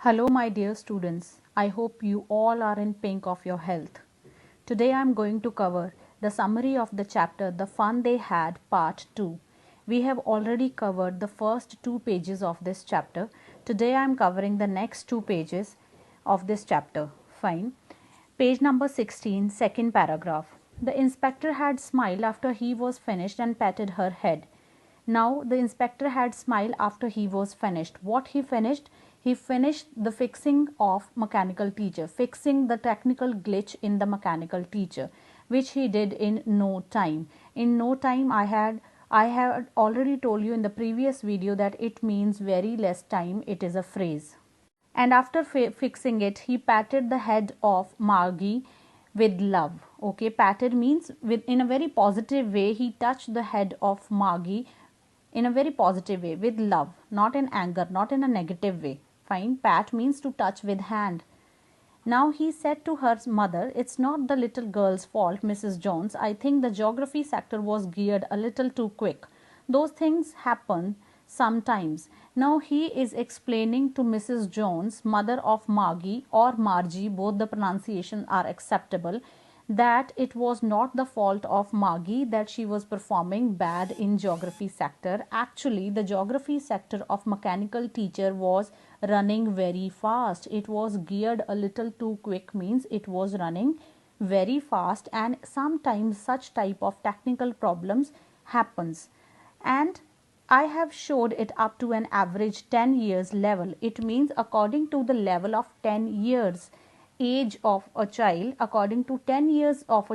Hello my dear students, I hope you all are in pink of your health. Today I am going to cover the summary of the chapter The Fun They Had Part 2. We have already covered the first 2 pages of this chapter. Today I am covering the next 2 pages of this chapter. Fine. Page number 16, second paragraph. The inspector had smiled after he was finished and patted her head. Now the inspector had smiled after he was finished. What he finished? He finished the fixing of mechanical teacher, fixing the technical glitch in the mechanical teacher, which he did in no time. In no time, I had already told you in the previous video that it means very less time. It is a phrase. And after fixing it, he patted the head of Margie with love. Okay, patted means in a very positive way. He touched the head of Margie in a very positive way, with love, not in anger, not in a negative way. Fine. Pat means to touch with hand. Now he said to her mother, "It's not the little girl's fault, Mrs. Jones. I think the geography sector was geared a little too quick. Those things happen sometimes." Now he is explaining to Mrs. Jones, mother of Margie or Margie, both the pronunciations are acceptable, that it was not the fault of Margie that she was performing bad in geography sector. Actually, the geography sector of mechanical teacher was running very fast. It was geared a little too quick means it was running very fast, and sometimes such type of technical problems happens. And I have showed it up to an average 10 years level. It means according to the level of 10 years age of a child, according to 10 years of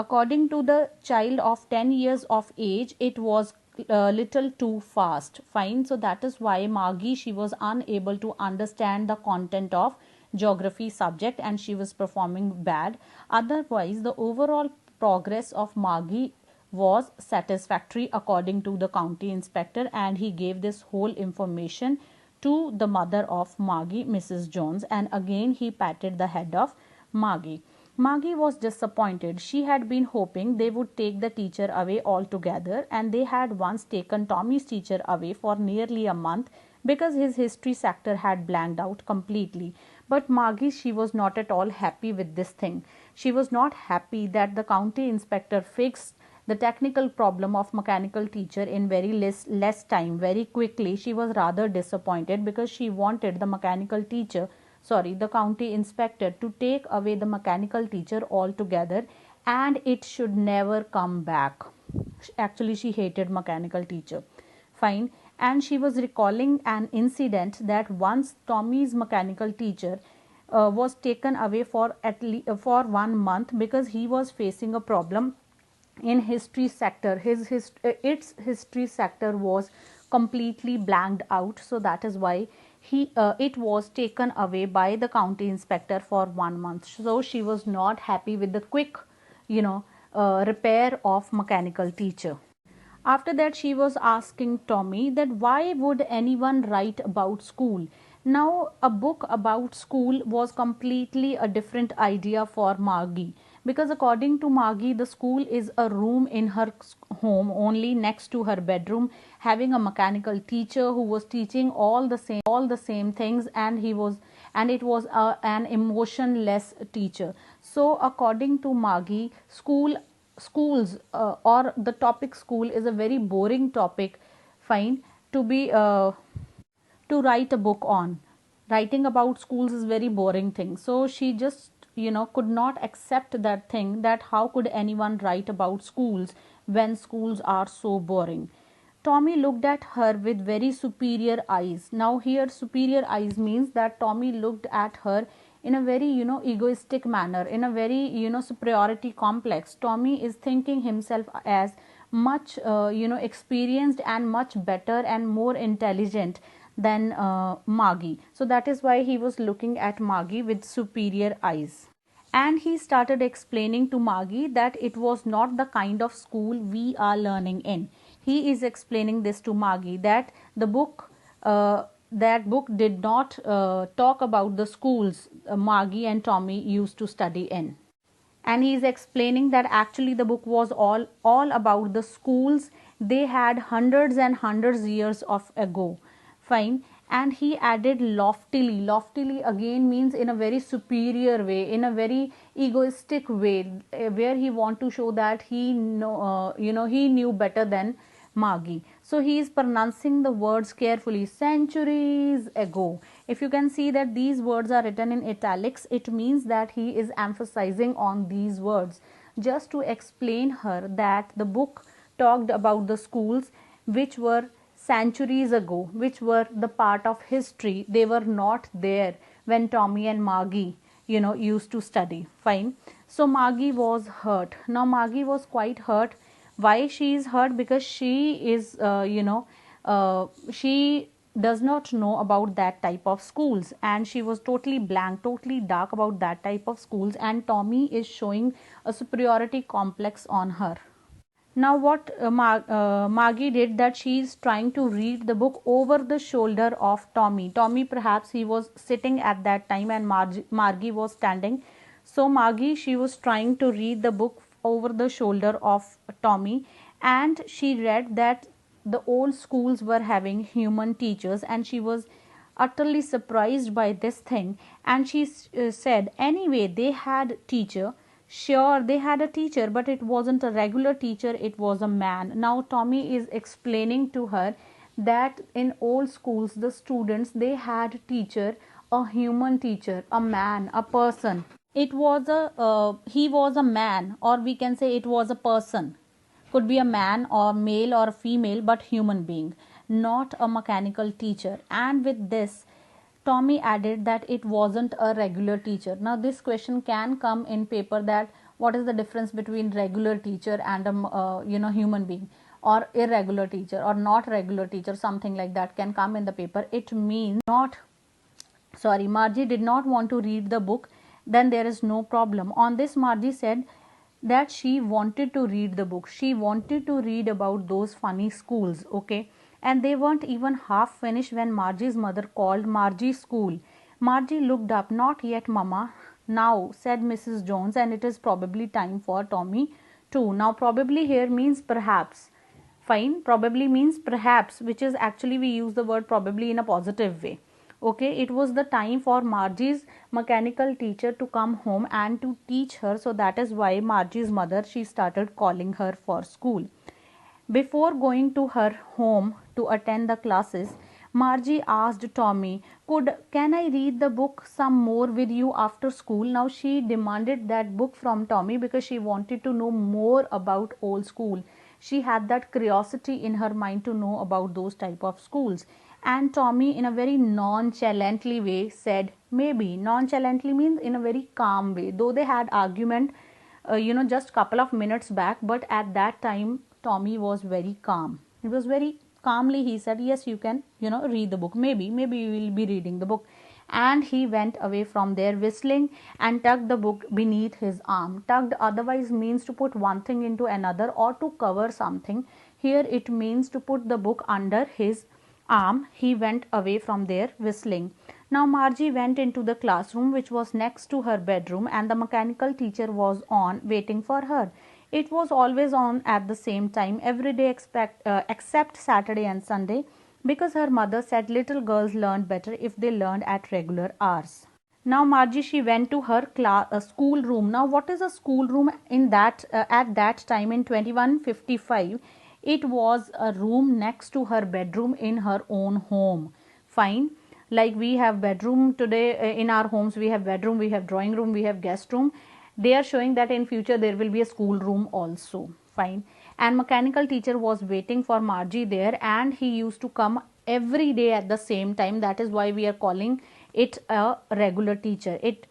according to the child of 10 years of age, it was a little too fast. Fine. So that is why Margie, she was unable to understand the content of geography subject and she was performing bad. Otherwise, the overall progress of Margie was satisfactory according to the county inspector, and he gave this whole information to the mother of Margie, Mrs. Jones, and again he patted the head of Margie. Margie was disappointed. She had been hoping they would take the teacher away altogether, and they had once taken Tommy's teacher away for nearly a month because his history sector had blanked out completely. But Margie, she was not at all happy with this thing. She was not happy that the county inspector fixed the technical problem of mechanical teacher in very less time, very quickly. She was rather disappointed because she wanted the the county inspector to take away the mechanical teacher altogether, and it should never come back. Actually, she hated mechanical teacher. Fine. And she was recalling an incident that once Tommy's mechanical teacher was taken away for for 1 month because he was facing a problem in history sector. Its history sector was completely blanked out, so that is why it was taken away by the county inspector for 1 month. So she was not happy with the quick repair of mechanical teacher. After that, she was asking Tommy that why would anyone write about school. Now a book about school was completely a different idea for Margie, because according to Margie, the school is a room in her home only next to her bedroom, having a mechanical teacher who was teaching all the same things, and it was an emotionless teacher. So according to Margie, schools or the topic school is a very boring topic, fine, to be to write a book on. Writing about schools is very boring thing. So she just could not accept that thing, that how could anyone write about schools when schools are so boring. Tommy looked at her with very superior eyes. Now here superior eyes means that Tommy looked at her in a very egoistic manner, in a very superiority complex. Tommy is thinking himself as much experienced and much better and more intelligent than Margie. So that is why he was looking at Margie with superior eyes. And he started explaining to Margie that it was not the kind of school we are learning in. He is explaining this to Margie, that the book did not talk about the schools Margie and Tommy used to study in. And he is explaining that actually the book was all about the schools they had hundreds and hundreds years of ago. Fine. And he added loftily. Loftily again means in a very superior way, in a very egoistic way, where he want to show that he knew better than Margie. So he is pronouncing the words carefully. Centuries ago. If you can see that these words are written in italics, it means that he is emphasizing on these words just to explain her that the book talked about the schools which were centuries ago, which were the part of history. They were not there when Tommy and Margie used to study. Fine. So Margie was hurt. Now Margie was quite hurt. Why she is hurt? Because she is she does not know about that type of schools, and she was totally blank, totally dark about that type of schools, and Tommy is showing a superiority complex on her. Now what Margie did, that she is trying to read the book over the shoulder of Tommy. Tommy, perhaps he was sitting at that time and Margie was standing. So Margie, she was trying to read the book over the shoulder of Tommy, and she read that the old schools were having human teachers, and she was utterly surprised by this thing. And she said, anyway, they had teacher. Sure, they had a teacher, but it wasn't a regular teacher, it was a man. Now Tommy is explaining to her that in old schools the students, they had teacher, a human teacher, a man, a person. It was a he was a man, or we can say it was a person. Could be a man or male or female, but human being, not a mechanical teacher. And with this, Tommy added that it wasn't a regular teacher. Now this question can come in paper, that what is the difference between regular teacher and a human being, or irregular teacher or not regular teacher, something like that can come in the paper. It means not, sorry, Margie did not want to read the book, then there is no problem. On this, Margie said that she wanted to read the book. She wanted to read about those funny schools, okay? And they weren't even half finished when Margie's mother called Margie's school. Margie looked up. Not yet, Mama. Now, said Mrs. Jones, and it is probably time for Tommy too. Now, probably here means perhaps. Fine, probably means perhaps, which is actually we use the word probably in a positive way. Okay, it was the time for Margie's mechanical teacher to come home and to teach her. So that is why Margie's mother, she started calling her for school. Before going to her home to attend the classes, Margie asked Tommy, can I read the book some more with you after school? Now she demanded that book from Tommy because she wanted to know more about old school. She had that curiosity in her mind to know about those type of schools. And Tommy, in a very nonchalantly way, said, maybe. Nonchalantly means in a very calm way. Though they had argument, just couple of minutes back, but at that time, Tommy was very calm. It was very calmly he said, yes, you can, read the book. Maybe you will be reading the book. And he went away from there whistling and tucked the book beneath his arm. Tucked otherwise means to put one thing into another or to cover something. Here it means to put the book under his arm. He went away from there whistling. Now Margie went into the classroom which was next to her bedroom, and the mechanical teacher was on waiting for her. It was always on at the same time every day except Saturday and Sunday, because her mother said little girls learned better if they learned at regular hours. Now Margie, she went to her school room. Now what is a school room in that at that time in 2155? It was a room next to her bedroom in her own home. Fine. Like we have bedroom today in our homes, we have bedroom, we have drawing room, we have guest room. They are showing that in future there will be a school room also. Fine. And mechanical teacher was waiting for Margie there, and he used to come every day at the same time. That is why we are calling it a regular teacher. It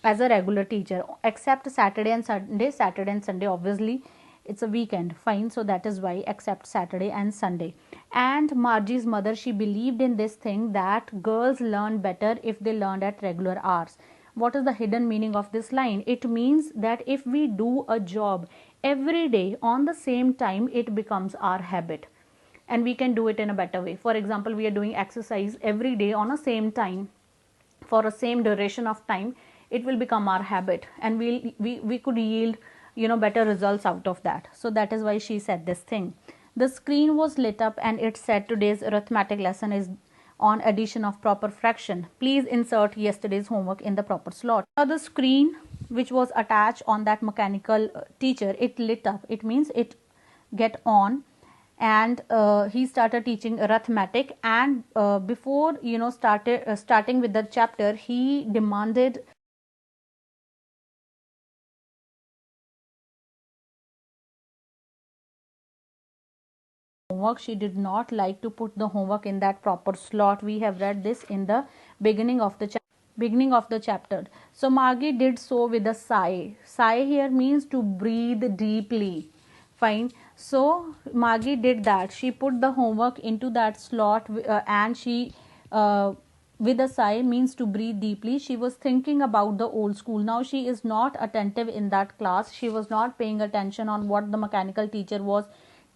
as a regular teacher, except Saturday and Sunday. Saturday and Sunday, obviously, it's a weekend. Fine. So that is why except Saturday and Sunday. And Margie's mother, she believed in this thing that girls learn better if they learned at regular hours. What is the hidden meaning of this line? It means that if we do a job every day on the same time, it becomes our habit, and we can do it in a better way. For example, we are doing exercise every day on the same time for a same duration of time, it will become our habit, and we could yield better results out of that. So that is why she said this thing. The screen was lit up and it said today's arithmetic lesson is on addition of proper fraction. Please insert yesterday's homework in the proper slot. Now the screen which was attached on that mechanical teacher, it lit up. It means it get on, and he started teaching arithmetic. And before starting with the chapter, he demanded homework. She did not like to put the homework in that proper slot. We have read this in the beginning of the chapter. So Margie did so with a sigh. Sigh here means to breathe deeply. Fine. So Margie did that. She put the homework into that slot, and she with a sigh means to breathe deeply. She was thinking about the old school. Now she is not attentive in that class. She was not paying attention on what the mechanical teacher was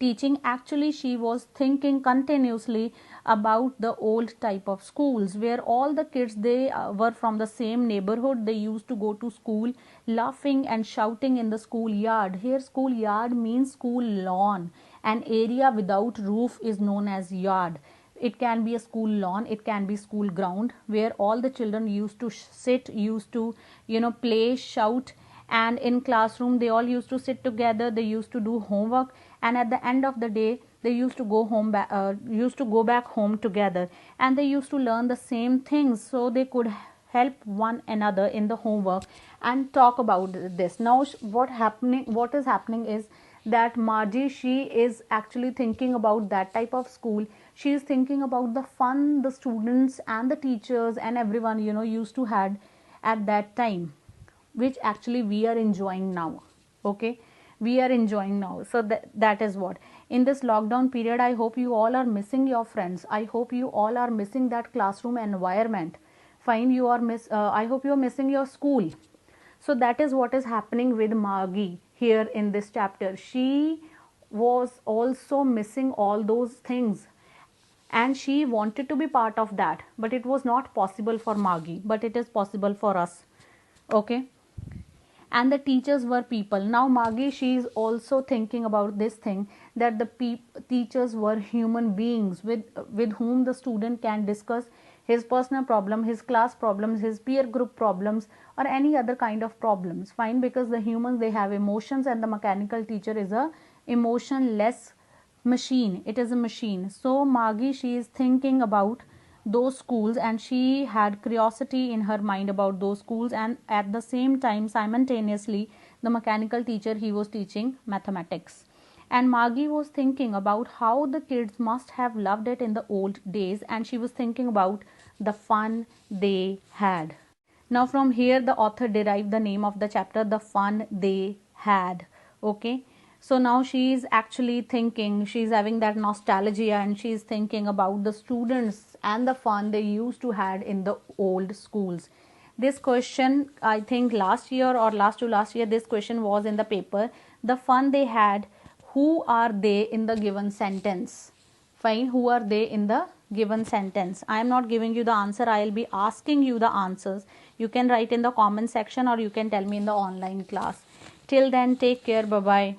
teaching. Actually, she was thinking continuously about the old type of schools where all the kids, they were from the same neighborhood. They used to go to school laughing and shouting in the schoolyard. Here schoolyard means school lawn. An area without roof is known as yard. It can be a school lawn, it can be school ground where all the children used to sit, used to play, shout. And in classroom they all used to sit together, they used to do homework, and at the end of the day they used to go back home together, and they used to learn the same things, so they could help one another in the homework and talk about this. Now what is happening is that Margie, she is actually thinking about that type of school. She is thinking about the fun the students and the teachers and everyone used to had at that time, which actually we are enjoying now. Okay, we are enjoying now. So that is what, in this lockdown period, I hope you all are missing your friends. I hope you all are missing that classroom environment. Fine, you are I hope you are missing your school. So that is what is happening with Margie here in this chapter. She was also missing all those things, and she wanted to be part of that, but it was not possible for Margie, but it is possible for us. Okay, and the teachers were people. Now Margie, she is also thinking about this thing, that the teachers were human beings with whom the student can discuss his personal problem, his class problems, his peer group problems, or any other kind of problems. Fine, because the humans, they have emotions, and the mechanical teacher is a emotionless machine. It is a machine. So Margie, she is thinking about those schools, and she had curiosity in her mind about those schools. And at the same time, simultaneously, the mechanical teacher, he was teaching mathematics, and Margie was thinking about how the kids must have loved it in the old days, and she was thinking about the fun they had. Now from here the author derived the name of the chapter, the fun they had. Okay, so now she is actually thinking, she is having that nostalgia, and she is thinking about the students and the fun they used to had in the old schools. This question, I think last year or last to last year, this question was in the paper. The fun they had, who are they in the given sentence? Fine, who are they in the given sentence? I am not giving you the answer, I will be asking you the answers. You can write in the comment section, or you can tell me in the online class. Till then, take care. Bye bye.